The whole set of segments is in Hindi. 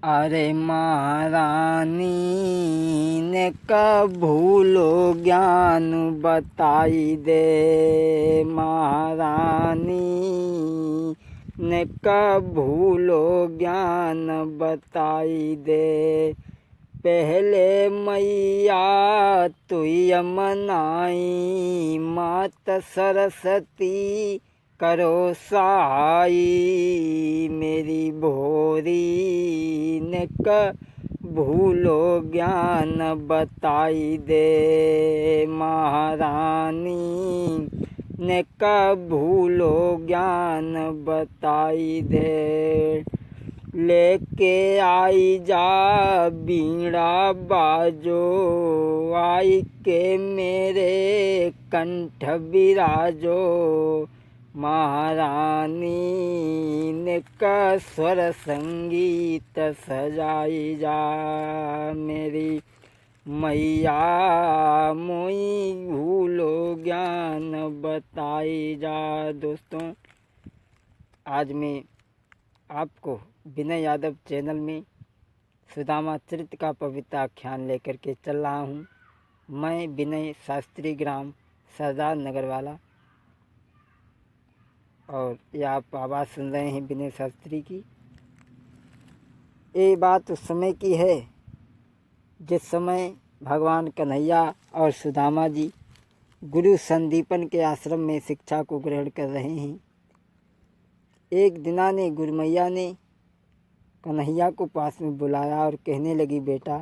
अरे महारानी ने कब भूलो ज्ञान बताई दे। महारानी ने कब भूलो ज्ञान बताई दे। पहले मैया तुय मनाई मात सरस्वती करो सहाई। मेरी भोरी ने भूलो ज्ञान बताई दे। महारानी ने भूलो ज्ञान बताई दे। लेके आई जा बीड़ा बाजो आई के मेरे कंठ बिराजो। महारानी ने स्वर संगीत सजाई जा। मेरी मैया मोई भूलो ज्ञान बताई जा। दोस्तों, आज मैं आपको विनय यादव चैनल में सुदामा चरित्र का पवित्र आख्यान लेकर के चल रहा हूँ। मैं विनय शास्त्री, ग्राम सरदार नगर वाला, और ये आप आवाज़ सुन रहे हैं विनय शास्त्री की। ये बात उस समय की है जिस समय भगवान कन्हैया और सुदामा जी गुरु संदीपन के आश्रम में शिक्षा को ग्रहण कर रहे हैं। एक दिना ने गुरु मैया ने कन्हैया को पास में बुलाया और कहने लगी, बेटा,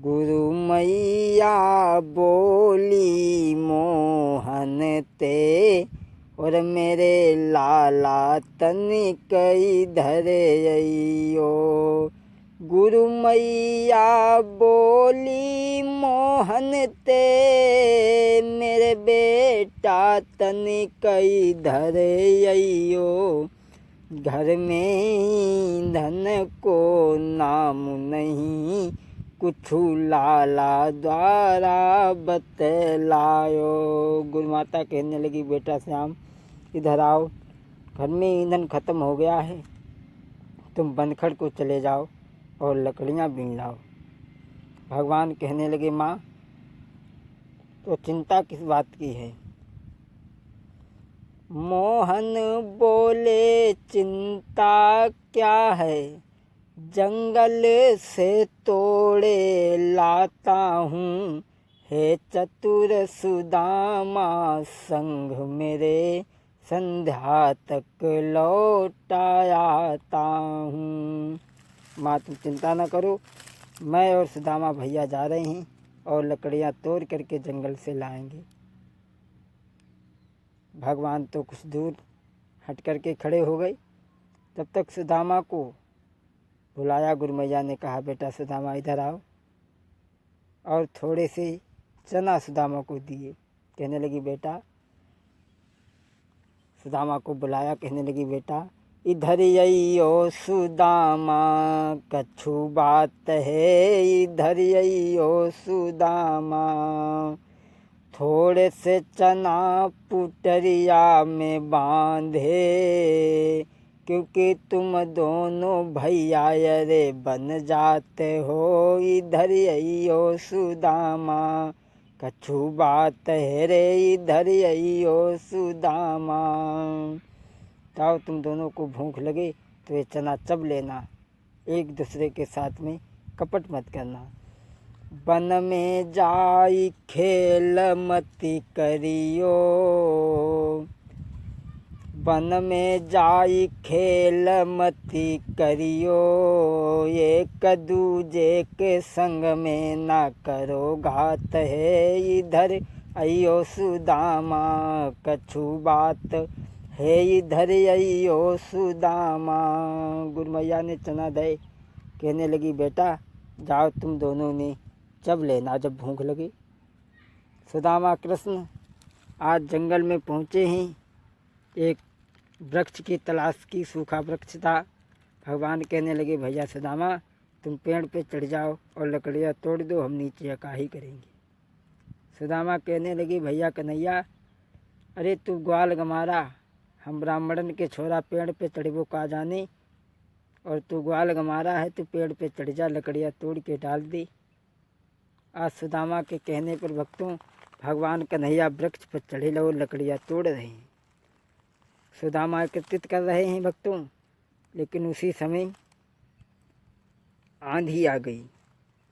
गुरु मैया बोली मोहन ते और मेरे लाला तनिक इधर अइयो। गुरु मैया बोली मोहन ते मेरे बेटा तनिक इधर अइयो। घर में धन को नाम नहीं कुछु लाला द्वारा बतलायो। गुरु माता कहने लगी, बेटा श्याम इधर आओ, घर में ईंधन खत्म हो गया है, तुम बनखड़ को चले जाओ और लकड़ियाँ बीन लाओ। भगवान कहने लगे, माँ तो चिंता किस बात की है? मोहन बोले, चिंता क्या है, जंगल से तोड़े लाता हूँ। हे चतुर सुदामा संग मेरे संध्या तक लौट आता हूँ। माँ तुम चिंता न करो, मैं और सुदामा भैया जा रहे हैं और लकड़ियाँ तोड़ करके जंगल से लाएंगे। भगवान तो कुछ दूर हट करके खड़े हो गए। तब तक सुदामा को बुलाया गुरु मैया ने, कहा, बेटा सुदामा इधर आओ, और थोड़े से चना सुदामा को दिए। कहने लगी, बेटा, सुदामा को बुलाया, कहने लगी, बेटा इधर अइयो सुदामा कछु बात है। इधर अइयो सुदामा थोड़े से चना पुटरिया में बांधे, क्योंकि तुम दोनों भैया रे बन जाते हो। इधर अइयो सुदामा कछु बात है रे। इधर अइयो सुदामा। ताओ तुम दोनों को भूख लगे तो ये चना चब लेना, एक दूसरे के साथ में कपट मत करना। वन में जाई खेल मती करियो, वन में जाई खेल मती करियो। एक दूजे के संग में ना करो घात है। इधर अइयो सुदामा कछु बात है। इधर अइयो सुदामा। गुरु मैया ने चना दे, कहने लगी, बेटा जाओ तुम दोनों ने जब लेना जब भूख लगे। सुदामा कृष्ण आज जंगल में पहुँचे हैं। एक वृक्ष की तलाश की, सूखा वृक्ष था। भगवान कहने लगे, भैया सुदामा तुम पेड़ पे चढ़ जाओ और लकड़ियाँ तोड़ दो, हम नीचे अकाही करेंगे। सुदामा कहने लगी, भैया कन्हैया, अरे तू ग्वाल गमारा, हम ब्राह्मणन के छोरा पेड़ पे चढ़बो का जाने। और तू ग्वाल गमारा है तो पेड़ पे चढ़ जा, लकड़ियाँ तोड़ के डाल दे। आज सुदामा के कहने पर भक्तों भगवान कन्हैया वृक्ष पर चढ़े लो, लकड़ियाँ तोड़ रहे हैं, सुदामा एकत्रित कर रहे हैं भक्तों। लेकिन उसी समय आंधी आ गई,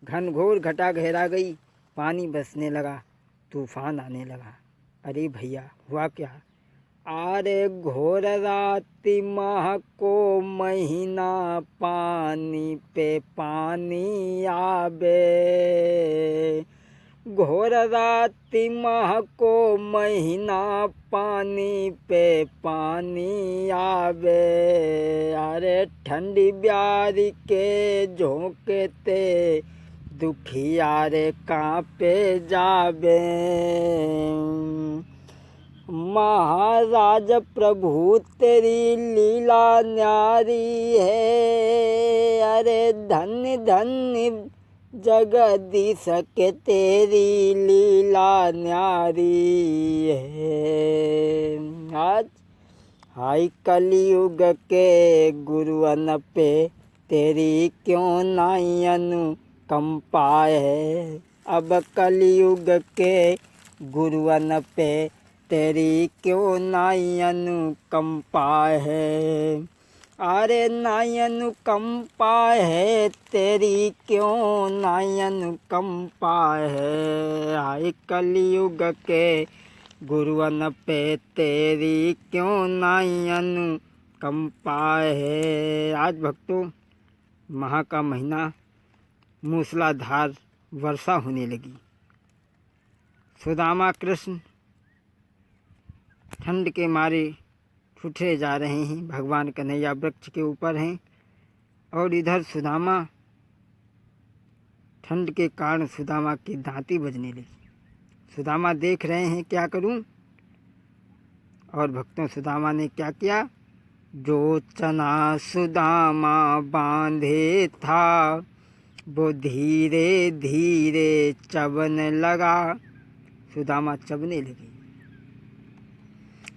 घनघोर घटा गहरा गई, पानी बरसने लगा, तूफान आने लगा। अरे भैया हुआ क्या? आरे घोर राति माह को महीना, पानी पे पानी आबे। घोर राति माह को महीना, पानी पे पानी आवे। अरे ठंडी ब्यारी के झोंके ते, दुखियारे कांपे जाबे। महाराज प्रभु तेरी लीला न्यारी है। अरे धन्य धन्य जगदीश के तेरी लीला न्यारी है। आज हाय कलयुग के गुरुअन पे, तेरी क्यों नाई अनुकंपा है। अब कलयुग के गुरुअन पे, तेरी क्यों नाई अनुकंपा है। अरे नाई अनुकंपा है तेरी, क्यों नाई अनुकंपा है। हाय कलयुग के गुरुअन पे, तेरी क्यों नाई अनुकंपा है। आज भक्तों माह का महीना, मूसलाधार वर्षा होने लगी। सुदामा कृष्ण ठंड के मारे ठुठरे जा रहे हैं, भगवान कन्हैया वृक्ष के ऊपर हैं और इधर सुदामा, ठंड के कारण सुदामा की दांती बजने लगी। सुदामा देख रहे हैं क्या करूं। और भक्तों सुदामा ने क्या किया? जो चना सुदामा बांधे था, वो धीरे धीरे चबन लगा। सुदामा चबने लगे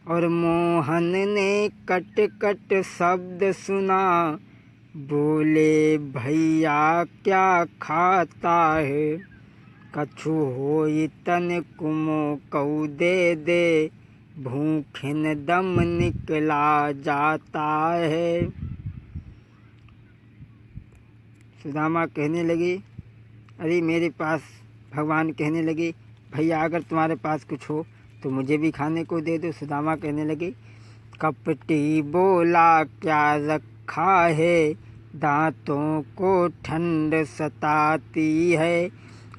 और मोहन ने कट कट शब्द सुना, बोले भैया क्या खाता है। कछु होई तन कुमो कऊ दे दे, भूखिन दम निकला जाता है। सुदामा कहने लगे, अरे मेरे पास, भगवान कहने लगे भैया अगर तुम्हारे पास कुछ हो तो मुझे भी खाने को दे दो। सुदामा कहने लगे, कपटी बोला क्या रखा है, दांतों को ठंड सताती है,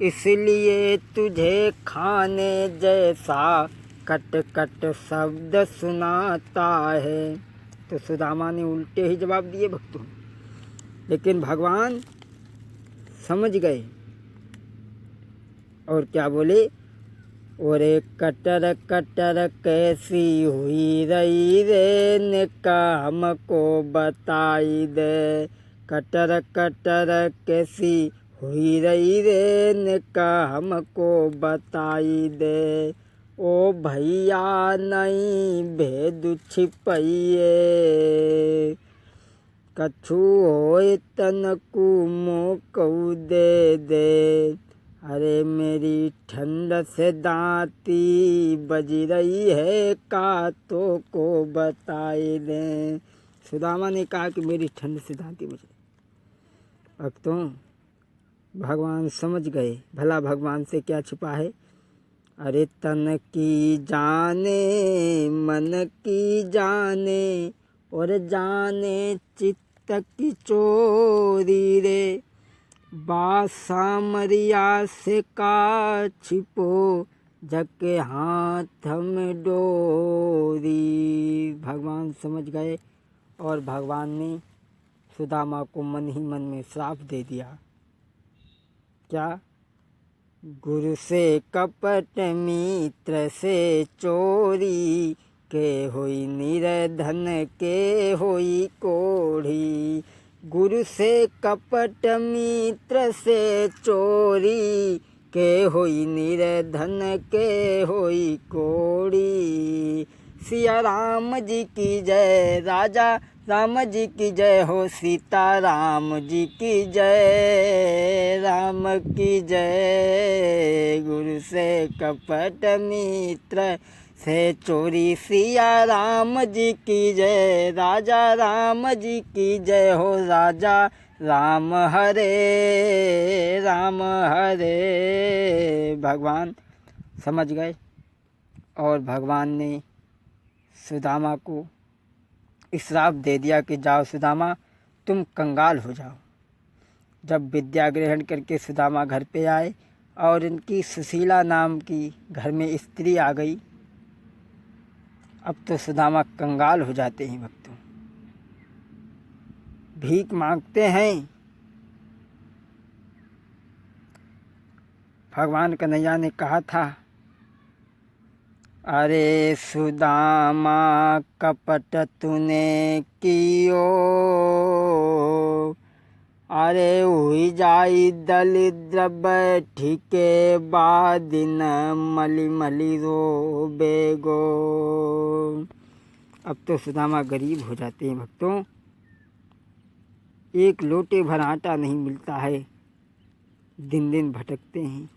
इसलिए तुझे खाने जैसा कट कट शब्द सुनाता है। तो सुदामा ने उल्टे ही जवाब दिए भक्तों। लेकिन भगवान समझ गए और क्या बोले, ओरे कटर कटर कैसी हुई रही रे, निका हमको बताई दे। कटर कटर कैसी हुई रही रे, निका हमको बताई दे। ओ भैया नहीं भेद छिपइए, कछु होए तनकू मोकऊ दे दे। अरे मेरी ठंड से दांती बज रही है, कांतों को बताए दें। सुदामा ने कहा कि मेरी ठंड से दांती बज रही। भक्तों भगवान समझ गए भला भगवान से क्या छिपा है। अरे तन की जाने मन की जाने, और जाने चित्त की चोरी रे। बात सामरिया से का छिपो, जके हाथ में डोरी। भगवान समझ गए और भगवान ने सुदामा को मन ही मन में श्राप दे दिया। क्या? गुरु से कपट मित्र से चोरी, के होई निर्धन के होई कोढ़ी। गुरु से कपट मित्र से चोरी, के होई निर्धन के होई कोढ़ी। सिया राम जी की जय, राजा राम जी की जय हो, सीता राम जी की जय, राम की जय। गुरु से कपट मित्र से चोरी, सिया राम जी की जय। राजा राम जी की जय हो, राजा राम हरे राम हरे। भगवान समझ गए और भगवान ने सुदामा को श्राप दे दिया कि जाओ सुदामा, तुम कंगाल हो जाओ। जब विद्या ग्रहण करके सुदामा घर पे आए और इनकी सुशीला नाम की घर में स्त्री आ गई, अब तो सुदामा कंगाल हो जाते हैं भक्तों, भीख मांगते हैं। भगवान कन्हैया ने कहा था, अरे सुदामा कपट तूने कियो, अरे हुई जाई दलिद्र बैठी के बादिन, मली मली रो बेगो। अब तो सुदामा गरीब हो जाते हैं भक्तों, एक लोटे भर आटा नहीं मिलता है, दिन दिन भटकते हैं।